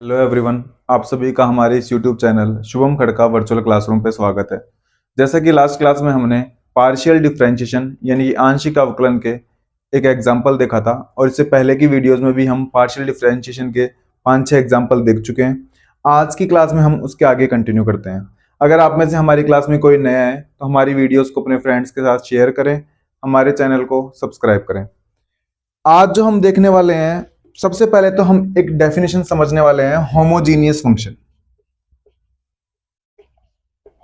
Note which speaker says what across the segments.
Speaker 1: Hello everyone. आप सभी का हमारे इस YouTube channel Shubham Khadka virtual classroom पे स्वागत है। जैसा कि लास्ट क्लास में हमने पार्शियल डिफरेंशिएशन यानी कि आंशिक अवकलन के एक एग्जाम्पल देखा था, और इससे पहले की वीडियोस में भी हम पार्शियल डिफरेंशिएशन के 5-6 एग्जाम्पल देख चुके हैं। आज की क्लास में हम उसके आगे कंटिन्यू करते हैं। अगर आप में से हमारी क्लास में कोई नया है तो हमारी वीडियोज़ को अपने फ्रेंड्स के साथ शेयर करें, हमारे चैनल को सब्सक्राइब करें। आज जो हम देखने वाले हैं, सबसे पहले तो हम एक डेफिनेशन समझने वाले हैं, होमोजीनियस फंक्शन।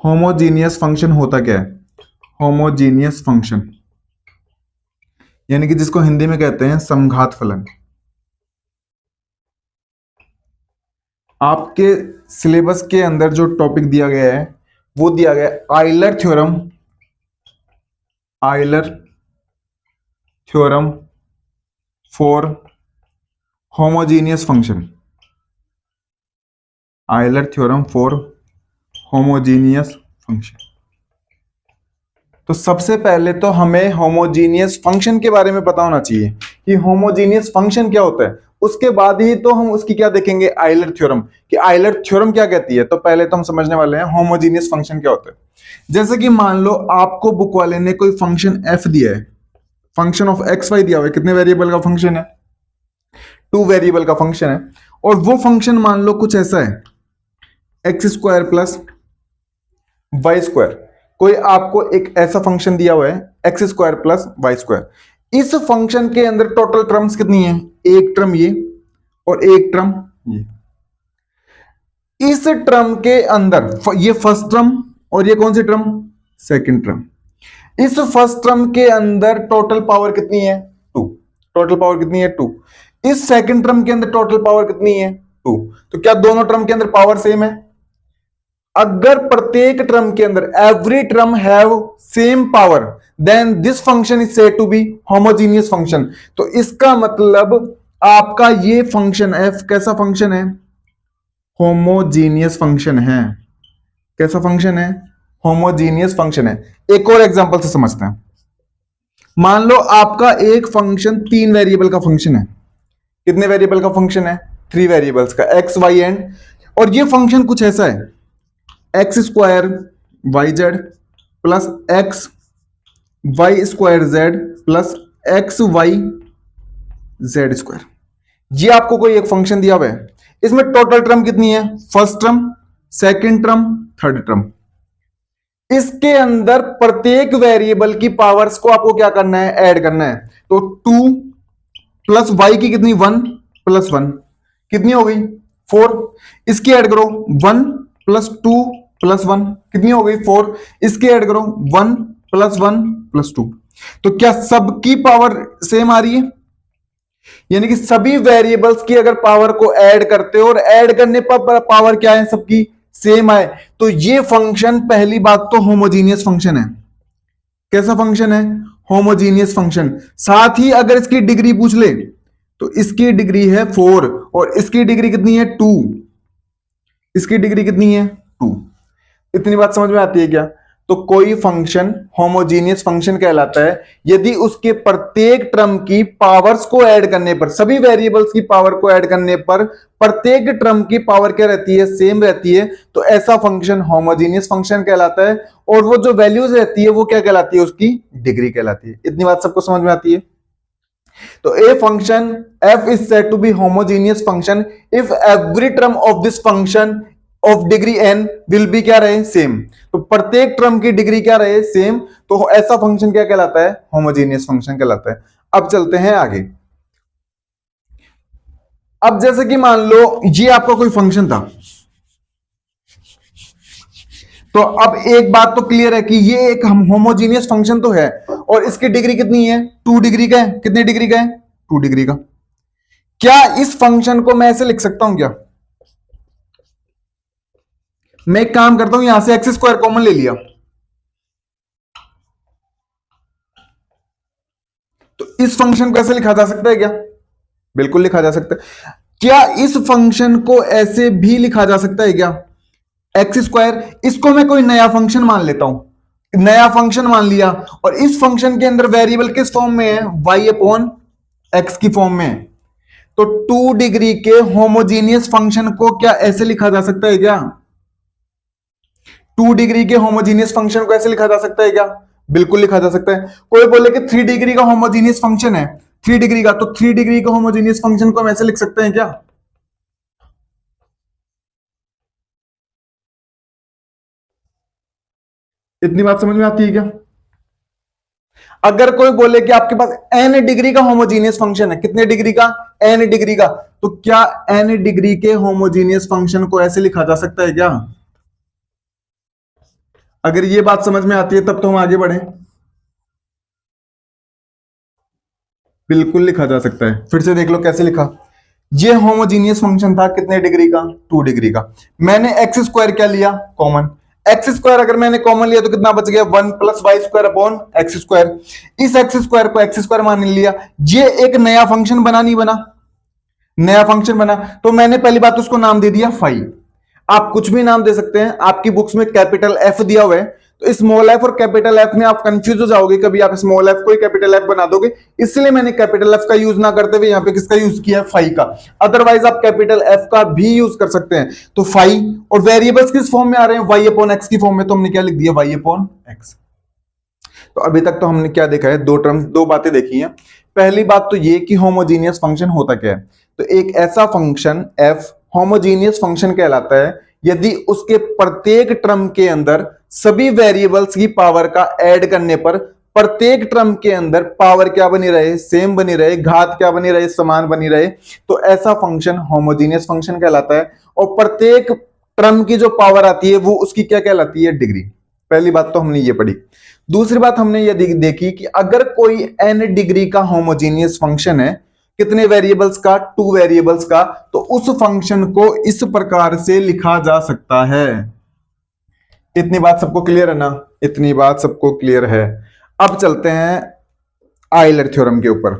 Speaker 1: होमोजीनियस फंक्शन होता क्या है? होमोजीनियस फंक्शन यानी कि जिसको हिंदी में कहते हैं समघात फलन। आपके सिलेबस के अंदर जो टॉपिक दिया गया है वो दिया गया है Euler theorem. Euler theorem for homogeneous function. Euler theorem for homogeneous function. तो सबसे पहले तो हमें होमोजीनियस फंक्शन के बारे में पता होना चाहिए कि होमोजीनियस फंक्शन क्या होता है। उसके बाद ही तो हम उसकी क्या देखेंगे, आइलर थ्योरम, कि आइलर थ्योरम क्या कहती है। तो पहले तो हम समझने वाले हैं होमोजीनियस फंक्शन क्या होता है। जैसे कि मान लो आपको बुक वाले ने कोई फंक्शन एफ दिया है, फंक्शन ऑफ एक्स वाई दिया हुआ है। कितने वेरिएबल का फंक्शन है? 2 वेरिएबल का फंक्शन है। और वो फंक्शन मान लो कुछ ऐसा है, x square plus y square. कोई आपको एक ऐसा फंक्शन दिया हुआ है x square plus y square. इस फंक्शन के अंदर टोटल टर्म्स कितनी है? एक टर्म ये और एक टर्म ये। इस टर्म के अंदर ये फर्स्ट टर्म और ये कौन सी टर्म? Second term. इस फर्स्ट टर्म के अंदर टोटल पावर कितनी है? 2। टोटल पावर कितनी है? 2। इस सेकंड टर्म के अंदर टोटल पावर कितनी है? 2। तो क्या दोनों टर्म के अंदर पावर सेम है? अगर प्रत्येक टर्म के अंदर every term have same power, then this function is said to be homogeneous function. तो इसका मतलब आपका ये फंक्शन एफ कैसा फंक्शन है? होमोजीनियस फंक्शन है। कैसा फंक्शन है? होमोजीनियस फंक्शन है। एक और एग्जांपल से समझते हैं। मान लो आपका एक फंक्शन 3 वेरिएबल का फंक्शन है। कितने वेरिएबल का फंक्शन है? 3 वेरिएबल्स का, एक्स वाई एंड। और ये फंक्शन कुछ ऐसा है, x square y z plus x y square z plus x y z square. ये आपको कोई एक फंक्शन दिया हुआ है। इसमें टोटल टर्म कितनी है? First term, second term, third term. इसके अंदर प्रत्येक वेरिएबल की पावर्स को आपको क्या करना है? ऐड करना है। तो 2 प्लस वाई की कितनी? 1 प्लस 1 कितनी हो गई? 4। इसकी ऐड करो 1 प्लस 2 प्लस 1 कितनी हो गई? 4। इसकी ऐड करो 1 प्लस 1 प्लस 2। तो क्या सबकी पावर सेम आ रही है? यानी कि सभी वेरिएबल्स की अगर पावर को ऐड करते हो और ऐड करने पर पावर क्या है? सबकी सेम आए, तो ये फंक्शन पहली बात तो होमोजीनियस फंक्शन है। कैसा फंक्शन है? Homogeneous function. साथ ही अगर इसकी डिग्री पूछ ले तो इसकी डिग्री है 4 और इसकी डिग्री कितनी है? 2। इसकी डिग्री कितनी है? 2। इतनी बात समझ में आती है क्या? तो कोई फंक्शन होमोजीनियस फंक्शन कहलाता है यदि उसके प्रत्येक टर्म की पावर्स को ऐड करने पर, सभी वेरिएबल्स की पावर को ऐड करने पर प्रत्येक टर्म की पावर क्या रहती है? सेम रहती है। तो ऐसा फंक्शन होमोजीनियस फंक्शन कहलाता है। और वो जो वैल्यूज रहती है वो क्या कहलाती है? उसकी डिग्री कहलाती है। इतनी बात सबको समझ में आती है? तो a function f is said to be homogeneous function if every term of this function of degree n will be क्या रहे? सेम। तो प्रत्येक टर्म की डिग्री क्या रहे? सेम। तो ऐसा फंक्शन क्या कहलाता है? होमोजीनियस फंक्शन कहलाता है। अब चलते हैं आगे। अब जैसे कि मान लो ये आपका कोई फंक्शन था, तो अब एक बात तो क्लियर है कि ये एक होमोजीनियस फंक्शन तो है और इसकी डिग्री कितनी है? 2 डिग्री का है। कितनी डिग्री का है? 2 डिग्री का। क्या इस फंक्शन को मैं ऐसे लिख सकता हूं क्या? मैं एक काम करता हूं, यहां से एक्स स्क्वायर कॉमन ले लिया, तो इस फंक्शन को ऐसे लिखा जा सकता है क्या? बिल्कुल लिखा जा सकता है। क्या इस फंक्शन को ऐसे भी लिखा जा सकता है क्या? एक्स स्क्वायर, इसको मैं कोई नया फंक्शन मान लेता हूं, नया फंक्शन मान लिया, और इस फंक्शन के अंदर वेरिएबल किस फॉर्म में है? वाई अपॉन एक्स की फॉर्म में है। तो 2 डिग्री के होमोजीनियस फंक्शन को क्या ऐसे लिखा जा सकता है क्या? 2 डिग्री के होमोजीनियस फंक्शन को ऐसे लिखा जा सकता है क्या? बिल्कुल लिखा जा सकता है। कोई बोले कि 3 डिग्री का होमोजीनियस फंक्शन है, 3 डिग्री का, तो 3 डिग्री का होमोजीनियस फंक्शन को हम ऐसे लिख सकते हैं क्या? इतनी बात समझ में आती है क्या? अगर कोई बोले कि आपके पास n डिग्री का होमोजीनियस फंक्शन है, कितने डिग्री का? n डिग्री का, तो क्या n डिग्री के होमोजीनियस फंक्शन को ऐसे लिखा जा सकता है क्या? अगर ये बात समझ में आती है तब तो हम आगे बढ़े। बिल्कुल लिखा जा सकता है। फिर से देख लो कैसे लिखा। ये होमोजीनियस फंक्शन था कितने डिग्री का? 2 डिग्री का। मैंने एक्स स्क्वायर क्या लिया? कॉमन। एक्स स्क्वायर अगर मैंने कॉमन लिया तो कितना बच गया? 1 plus y square upon x square. इस एक्स स्क्वायर को एक्स स्क्वायर मान लिया। ये एक नया फंक्शन बना, नहीं बना? नया फंक्शन बना, तो मैंने पहली बात उसको नाम दे दिया फाई। आप कुछ भी नाम दे सकते हैं, आपकी बुक्स में कैपिटल एफ दिया हुआ है, तो स्मॉल एफ और कैपिटल एफ में आप कंफ्यूज हो जाओगे, कभी आप स्मॉल एफ को कैपिटल एफ बना दोगे, इसलिए मैंने कैपिटल एफ का यूज ना करते हुए यहां पे किसका यूज किया है? फाई का। अदरवाइज आप कैपिटल एफ का भी यूज कर सकते हैं। तो फाई, और वेरिएबल्स किस फॉर्म में आ रहे हैं? वाई अपॉन एक्स की फॉर्म में, तो हमने क्या लिख दिया? Y upon x. तो अभी तक तो हमने क्या देखा है? दो टर्म्स, दो बातें देखी हैं। पहली बात तो ये कि होमोजीनियस फंक्शन होता क्या है। तो एक ऐसा फंक्शन एफ होमोजीनियस फंक्शन कहलाता है यदि उसके प्रत्येक टर्म के अंदर सभी वेरिएबल्स की पावर का ऐड करने पर प्रत्येक टर्म के अंदर पावर क्या बनी रहे? सेम बनी रहे, घात क्या बनी रहे? समान बनी रहे, तो ऐसा फंक्शन होमोजीनियस फंक्शन कहलाता है। और प्रत्येक टर्म की जो पावर आती है वो उसकी क्या कहलाती है? डिग्री। पहली बात तो हमने ये पढ़ी। दूसरी बात हमने ये देखी कि अगर कोई n डिग्री का होमोजीनियस फंक्शन है, कितने वेरिएबल्स का? 2 वेरिएबल्स का, तो उस फंक्शन को इस प्रकार से लिखा जा सकता है। इतनी बात सबको क्लियर है ना? इतनी बात सबको क्लियर है। अब चलते हैं आयलर थ्योरम के ऊपर।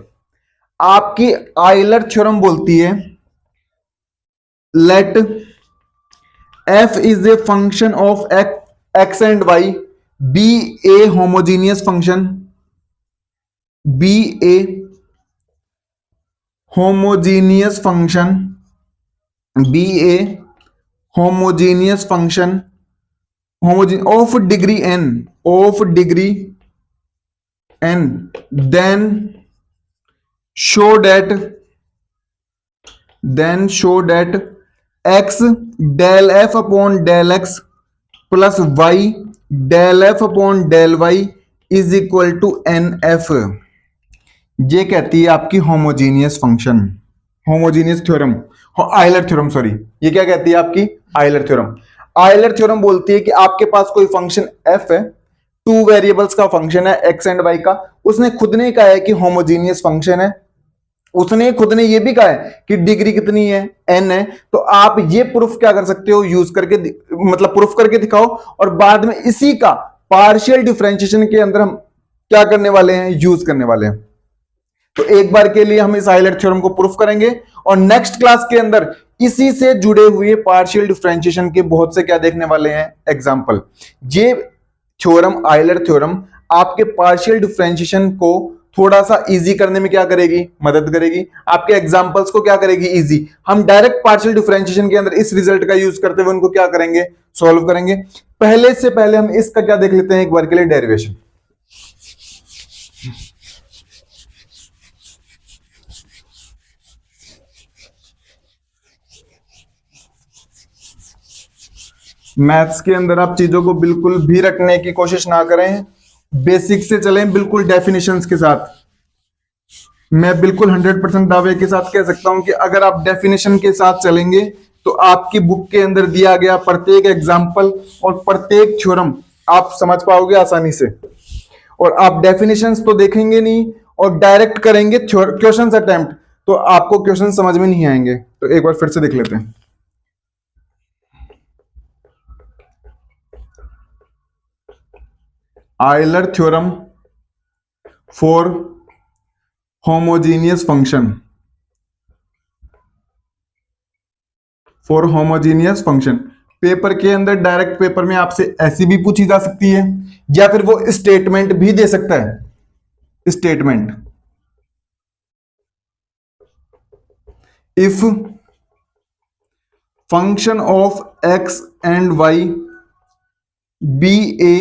Speaker 1: आपकी आयलर थ्योरम बोलती है let f is a function of x and y be a homogeneous function, be a homogeneous function, be a homogeneous function of degree n, of degree n, then show that x del f upon del x plus y del f upon del y is equal to n f. ये कहती है आपकी homogeneous function, homogeneous theorem, Euler theorem, sorry. ये क्या कहती है? आपकी Euler theorem. Euler theorem बोलती है कि आपके पास कोई फंक्शन f है, 2 वेरिएबल्स का फंक्शन है x एंड y का, उसने खुद ने कहा है कि होमोजीनियस फंक्शन है, उसने खुद ने ये भी कहा है कि डिग्री कितनी है? n है। तो आप ये प्रूफ क्या कर सकते हो? यूज करके, मतलब प्रूफ करके दिखाओ, और बाद में इसी का पार्शियल डिफरेंशिएशन के अंदर हम क्या करने वाले हैं? यूज करने वाले हैं। तो एक बार के लिए हम इस आयलर थ्योरम को प्रूफ करेंगे, और नेक्स्ट क्लास के अंदर इसी से जुड़े हुए पार्शियल डिफरेंशिएशन के बहुत से क्या देखने वाले हैं? एग्जांपल। ये थ्योरम, आयलर थ्योरम, आपके पार्शियल डिफरेंशिएशन को थोड़ा सा इजी करने में क्या करेगी? मदद करेगी। आपके एग्जांपल्स को क्या करेगी? इजी। हम डायरेक्ट पार्शियल डिफरेंशिएशन के अंदर इस रिजल्ट का यूज करते हुए उनको क्या करेंगे? सॉल्व करेंगे। पहले से पहले हम इसका क्या देख लेते हैं एक बार के लिए? डेरिवेशन। मैथ्स के अंदर आप चीजों को बिल्कुल भी रखने की कोशिश ना करें, बेसिक से चलें, बिल्कुल डेफिनेशंस के साथ। मैं बिल्कुल 100% दावे के साथ कह सकता हूं कि अगर आप डेफिनेशन के साथ चलेंगे तो आपकी बुक के अंदर दिया गया प्रत्येक एग्जाम्पल और प्रत्येक थ्योरम आप समझ पाओगे आसानी से। और आप डेफिनेशंस तो देखेंगे नहीं और डायरेक्ट करेंगे क्वेश्चंस अटेम्प्ट, तो आपको क्वेश्चन समझ में नहीं आएंगे। तो एक बार फिर से देख लेते हैं। Euler theorem for homogeneous function, for homogeneous function. Paper के अंदर, डायरेक्ट पेपर में आपसे ऐसी भी पूछी जा सकती है, या फिर वो स्टेटमेंट भी दे सकता है। Statement, if function of x and y be a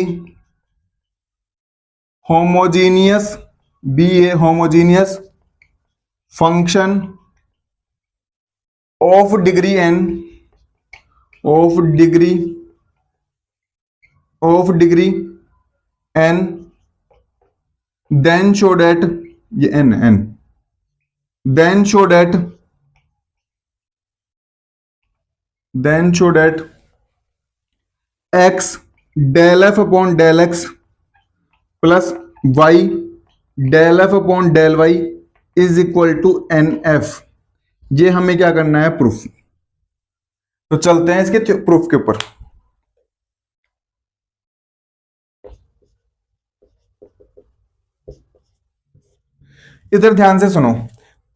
Speaker 1: homogeneous function of degree n of degree n then show that ये n then show that x del f upon del x plus y del f upon del y is equal to n f. ये हमें क्या करना है, proof. तो चलते हैं इसके प्रूफ के ऊपर। इधर ध्यान से सुनो,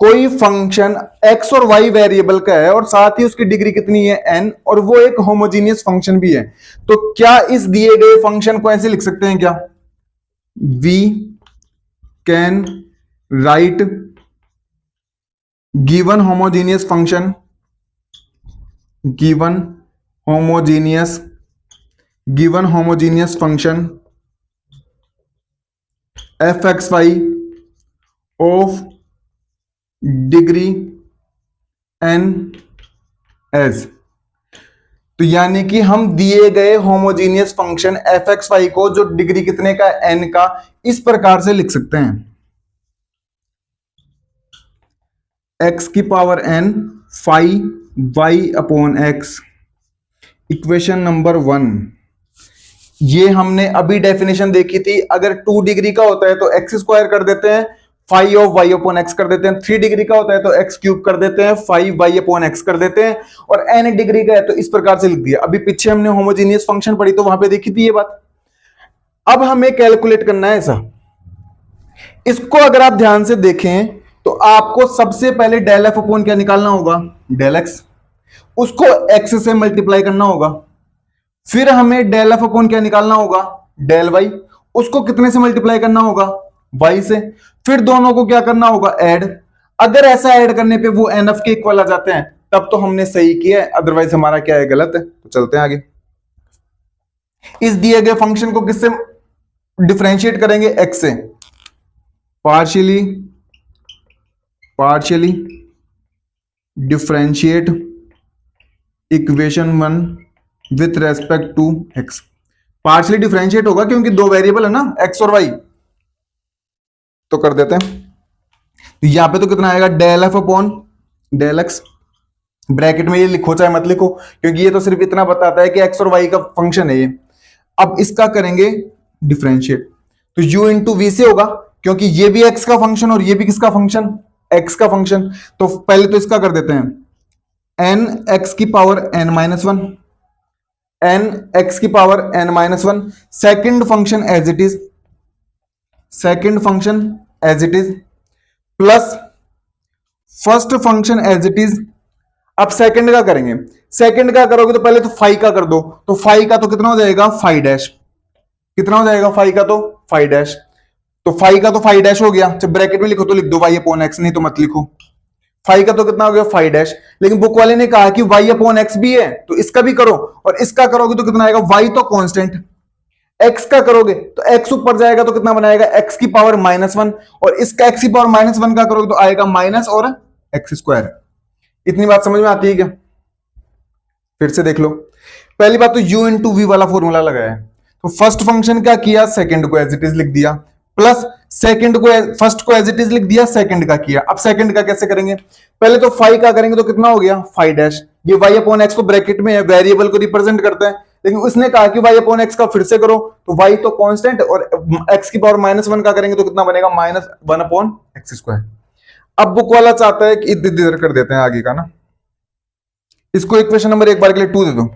Speaker 1: कोई फंक्शन x और y वेरिएबल का है और साथ ही उसकी डिग्री कितनी है n, और वो एक होमोजीनियस फंक्शन भी है। तो क्या इस दिए गए फंक्शन को ऐसे लिख सकते हैं क्या, v can write given homogeneous function f x y of degree n as. तो यानी कि हम दिए गए homogeneous function f x y को जो डिग्री कितने का, एन का, इस प्रकार से लिख सकते हैं, एक्स की power n phi y upon x. Equation number 1, ये हमने अभी डेफिनेशन देखी थी। अगर 2 डिग्री का होता है तो एक्स स्क्वायर कर देते हैं, phi of y upon x कर देते हैं। 3 डिग्री का होता है तो एक्स क्यूब कर देते हैं, 5 वाई अपॉन एक्स कर देते हैं। और एन डिग्री का है तो इस प्रकार से लिख दिया। अभी पीछे हमने होमोजीनियस फंक्शन पढ़ी तो वहां पे देखी थी ये बात। अब हमें कैलकुलेट करना है ऐसा। इसको अगर आप ध्यान से देखें तो आपको सबसे पहले डेल एफ अपॉन क्या निकालना होगा, डेल एक्स। उसको एक्स से मल्टीप्लाई करना होगा। फिर हमें डेल एफ अपॉन क्या निकालना होगा, डेल वाई। उसको कितने से मल्टीप्लाई करना होगा, वाई से। फिर दोनों को क्या करना होगा, ऐड। अगर ऐसा ऐड करने पे वो एन एफ के इक्वल आ जाते हैं तब तो हमने सही किया है, अदरवाइज हमारा क्या है, गलत है। तो चलते हैं आगे। इस दिए गए फंक्शन को किससे डिफरेंशिएट करेंगे, एक्स से। Partially differentiate equation 1 with respect to x. Partially differentiate होगा क्योंकि 2 वेरिएबल है ना, एक्स और वाई। तो कर देते हैं। तो यहां पे तो कितना आएगा, del f upon del x. Bracket में ये लिखो चाहे मत लिखो, क्योंकि ये तो सिर्फ इतना बताता है कि एक्स और वाई का फंक्शन है ये। अब इसका करेंगे डिफरेंशिएट, तो u इंटू वी से होगा, क्योंकि ये भी एक्स का फंक्शन और ये भी किसका फंक्शन, एक्स का फंक्शन। तो पहले तो इसका कर देते हैं, एन एक्स की power n minus one, n x की power n minus one. Second function as it is, plus first function as it is. अब सेकंड का करेंगे। सेकंड का करोगे तो पहले तो फाइव का कर दो, तो फाइव का तो कितना हो जाएगा, फाइव डैश। कितना हो जाएगा फाइव का, तो फाइव डैश। तो फाइव का तो फाइव डैश हो गया। जब ब्रैकेट में लिखो तो लिख दो वाई अपॉन एक्स, नहीं तो मत लिखो। फाइव का तो कितना हो गया, फाइव डैश। लेकिन बुक वाले ने कहा कि वाई अपॉन एक्स भी है, तो इसका भी करो। और इसका करोगे तो कितना आएगा, वाई तो कांस्टेंट। एक्स का करोगे तो एक्स ऊपर जाएगा तो कितना बनाएगा, एक्स की पावर माइनस वन। और इसका एक्स की पावर माइनस वन का करोगे तो आएगा माइनस और एक्स स्क्वायर। इतनी बात समझ में आती है क्या? फिर से देख लो। पहली बात तो u इंटू वी वाला फॉर्मूला लगाया है। तो फर्स्ट फंक्शन क्या किया, सेकंड को एज इट इज लिख दिया, प्लस सेकंड को फर्स्ट को एज इट इज लिख दिया, सेकंड का किया। अब सेकंड का कैसे करेंगे, पहले तो फाइव का करेंगे तो कितना हो गया, फाइव डैश। ये वाई अपॉन एक्स तो ब्रैकेट में है, वेरिएबल को रिप्रेजेंट करता है। लेकिन उसने कहा कि वाई अपॉन एक्स का फिर से करो, तो वाई तो कांस्टेंट, और एक्स की पावर माइनस वन का करेंगे तो कितना बनेगा, minus one upon x square. अब बुक वाला चाहता है कि इधर इधर कर देते हैं आगे का ना। इसको इक्वेशन नंबर एक बार के लिए 2 दे दो।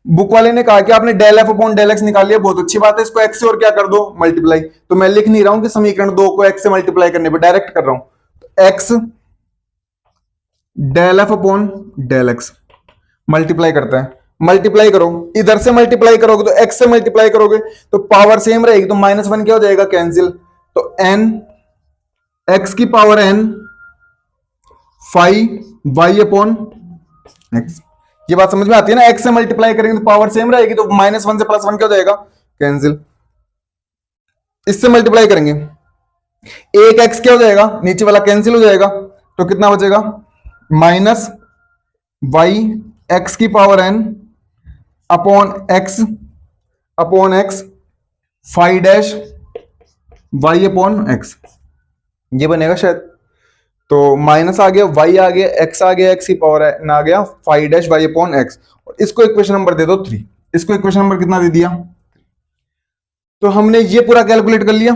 Speaker 1: बुक वाले ने कहा कि आपने del f upon del x निकाल लिया, बहुत अच्छी बात है। इसको एक्स से और क्या कर दो, मल्टीप्लाई। तो मैं लिख नहीं रहा हूं कि समीकरण 2 को एक्स से मल्टीप्लाई करने पर, डायरेक्ट कर रहा हूं। तो x del f upon del x multiply करता है, मल्टीप्लाई करो। इधर से मल्टीप्लाई करोगे तो एक्स से मल्टीप्लाई करोगे तो पावर सेम रहेगी, तो माइनस वन क्या हो जाएगा, कैंसिल। तो एन एक्स की power n phi y upon x. ये बात समझ में आती है ना, एक्स से मल्टीप्लाई करेंगे तो पावर सेम रहेगी, तो -1 से +1 क्या हो जाएगा, कैंसिल। इससे मल्टीप्लाई करेंगे, एक एक्स क्या हो जाएगा, नीचे वाला कैंसिल हो जाएगा, तो कितना बचेगा, माइनस वाई एक्स की power n upon x phi dash y upon x, ये बनेगा शायद। तो माइनस आ गया, वाई आ गया, एक्स आ गया, एक्स की पावर एन आ गया, phi dash y upon x, और इसको इक्वेशन नंबर दे दो 3। इसको इक्वेशन नंबर कितना दे दिया, तो हमने ये पूरा कैलकुलेट कर लिया,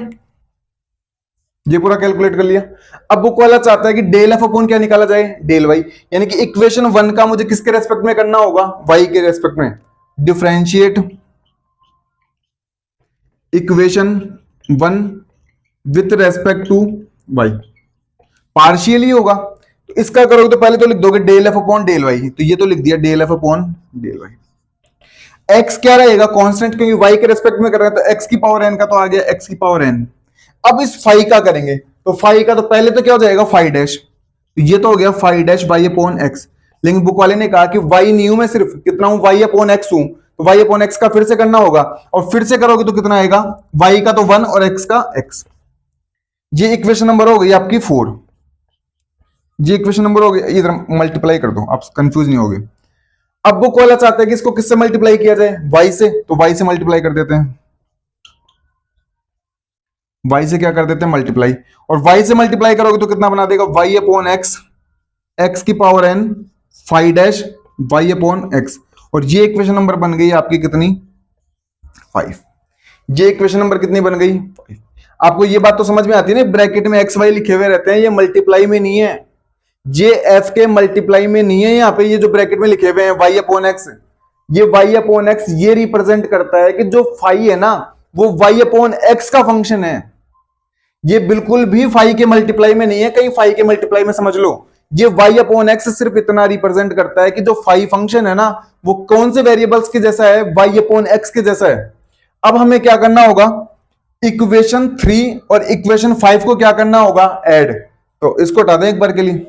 Speaker 1: ये पूरा कैलकुलेट कर लिया। अब बुक वाला चाहता है कि डेल एफ अपॉन क्या निकाला जाए, डेल वाई, यानी कि इक्वेशन 1 का मुझे किसके रेस्पेक्ट में करना होगा, वाई के रेस्पेक्ट में। Differentiate equation 1 with respect to y, partially होगा, तो इसका करोगे तो पहले तो लिख दोगे del f upon del y, तो ये तो लिख दिया del f upon del y. X क्या रहेगा, कांस्टेंट, क्योंकि वाई के रेस्पेक्ट में कर रहे हैं, तो एक्स की पावर एन का तो आ गया एक्स की पावर एन। अब इस फाइव का करेंगे, तो फाइव का तो पहले तो क्या हो जाएगा, फाइव डैश, तो ये तो हो गया phi dash y upon x. लेकिन बुक वाले ने कहा कि वाई नहीं हूं मैं, सिर्फ कितना हूं, वाई अपॉन एक्स हूं, तो वाई अपॉन एक्स का फिर से करना होगा, और फिर से करोगे तो कितना आएगा, वाई का तो 1 और एक्स का एक्स। ये इक्वेशन नंबर हो गई आपकी 4। ये इक्वेशन नंबर हो गया, इधर मल्टीप्लाई कर दो, आप कंफ्यूज नहीं होगे। अब बुक वाला चाहता है कि इसको किससे मल्टीप्लाई किया जाए, वाई से, तो वाई से मल्टीप्लाई कर देते हैं, y से क्या कर देते हैं, मल्टीप्लाई, और y से मल्टीप्लाई करोगे तो कितना बना देगा, y अपॉन एक्स, एक्स की power n, five dash y upon x, और ये इक्वेशन नंबर बन गई आपकी कितनी, 5। ये इक्वेशन नंबर कितनी बन गई, 5। आपको ये बात तो समझ में आती है ना, ब्रैकेट में एक्स वाई लिखे हुए रहते हैं, ये मल्टीप्लाई में नहीं है, ये एफ के मल्टीप्लाई में नहीं है, यहाँ पे ये जो ब्रैकेट में लिखे हुए हैं y अपॉन एक्स, ये y अपॉन एक्स ये रिप्रेजेंट करता है कि जो फाइव है ना, वो y अपॉन एक्स का फंक्शन है। ये बिल्कुल भी फाइव के मल्टीप्लाई में नहीं है, कहीं फाइव के मल्टीप्लाई में समझ लो, ये y अपॉन एक्स सिर्फ इतना रिप्रेजेंट करता है कि जो फाइव फंक्शन है ना, वो कौन से वेरिएबल्स के जैसा है, y अपॉन एक्स के जैसा है। अब हमें क्या करना होगा, इक्वेशन 3 और इक्वेशन 5 को क्या करना होगा, ऐड। तो इसको हटा दें एक बार के लिए,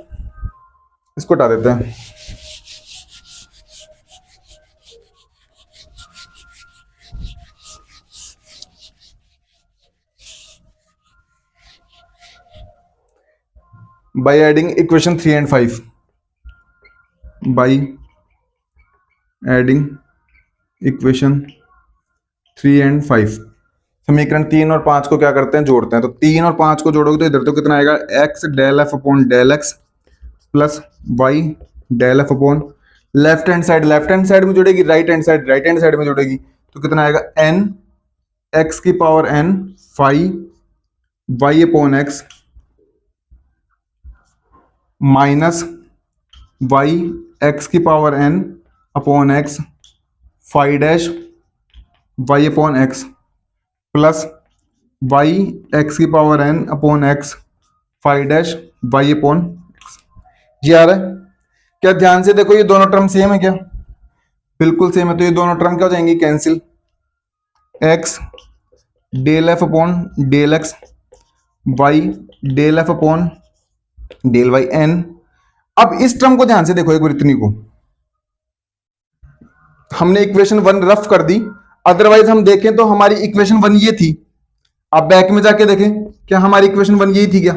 Speaker 1: इसको हटा देते हैं। by adding equation 3 and 5, by adding equation 3 and 5, समीकरण 3 और 5 को क्या करते हैं, जोड़ते हैं। तो 3 और 5 को जोड़ोगे तो इधर तो कितना आएगा, x del f upon del x plus y del f upon left hand side में जुड़ेगी, राइट हैंड साइड में जुड़ेगी, तो कितना आएगा, n x की power n phi y upon x minus y x की power n upon x phi dash y upon x plus y x की power n upon x phi dash y upon x. ये आ रहा है क्या, ध्यान से देखो, ये दोनों टर्म सेम है क्या, बिल्कुल सेम है, तो ये दोनों टर्म क्या हो जाएंगी, cancel. X del f upon del x, y del f upon del y n. अब इस टर्म को ध्यान से देखो एक बार, इतनी को हमने इक्वेशन 1 रफ कर दी, अदरवाइज हम देखें तो हमारी इक्वेशन 1 ये थी। आप बैक में जाके देखें, क्या हमारी इक्वेशन 1 यही थी क्या,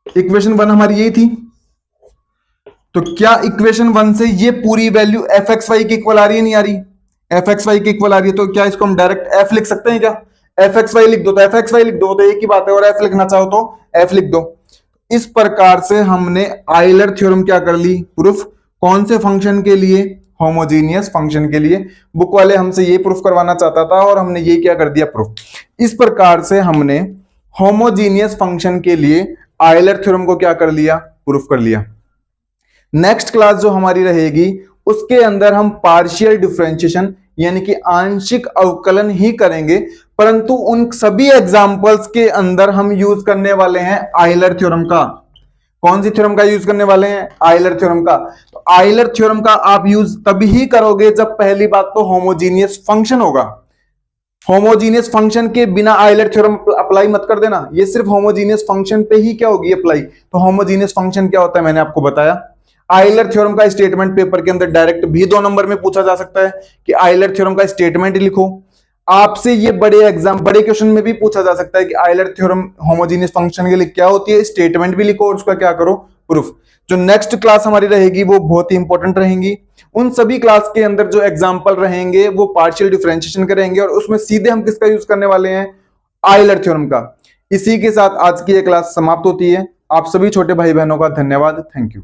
Speaker 1: इक्वेशन 1 हमारी यही थी। तो क्या इक्वेशन 1 से ये पूरी वैल्यू एफ एक्स वाई की इक्वल आ रही है, नहीं आ रही, एफ एक्स वाई की इक्वल आ रही है, तो क्या इसको हम डायरेक्ट एफ लिख सकते हैं क्या, एफ एक्स वाई लिख दो तो एफ एक्स वाई लिख दो, तो एक ही बात है, और एफ लिखना चाहो तो एफ लिख दो। इस प्रकार से हमने आइलर थ्योरम क्या कर ली, प्रूफ, कौन से फंक्शन के लिए, होमोजीनियस फंक्शन के लिए। बुक वाले हमसे ये प्रूफ करवाना चाहता था और हमने ये क्या कर दिया, प्रूफ। इस प्रकार से हमने होमोजीनियस फंक्शन के लिए आइलर थ्योरम को क्या कर लिया, प्रूफ कर लिया। नेक्स्ट क्लास जो हमारी रहेगी उसके अंदर हम पार्शियल डिफरेंशिएशन यानी कि आंशिक अवकलन ही करेंगे, परंतु उन सभी एग्जांपल्स के अंदर हम यूज करने वाले हैं आइलर थ्योरम का। कौन सी थ्योरम का यूज करने वाले हैं, आइलर थ्योरम का। तो आइलर थ्योरम का आप यूज तभी ही करोगे जब पहली बात तो होमोजीनियस फंक्शन होगा। होमोजीनियस फंक्शन के बिना आइलर थ्योरम अप्लाई मत कर देना, ये सिर्फ होमोजीनियस फंक्शन पे ही क्या होगी अप्लाई। तो होमोजीनियस फंक्शन क्या होता है मैंने आपको बताया। आइलर थ्योरम का स्टेटमेंट पेपर के अंदर डायरेक्ट भी 2 नंबर में पूछा जा सकता है कि आइलर थ्योरम का स्टेटमेंट लिखो। आपसे ये बड़े क्वेश्चन में भी पूछा जा सकता है कि आइलर थ्योरम होमोजीनियस फंक्शन के लिए क्या होती है, स्टेटमेंट भी लिखो और उसका क्या करो, प्रूफ। जो नेक्स्ट क्लास हमारी रहेगी वो बहुत ही इंपॉर्टेंट रहेंगी। उन सभी क्लास के अंदर जो एग्जांपल रहेंगे वो पार्शियल डिफरेंशिएशन करेंगे और उसमें सीधे हम किसका यूज करने वाले हैं, आइलर थ्योरम का। इसी के साथ आज की ये क्लास समाप्त होती है। आप सभी छोटे भाई बहनों का धन्यवाद, थैंक यू।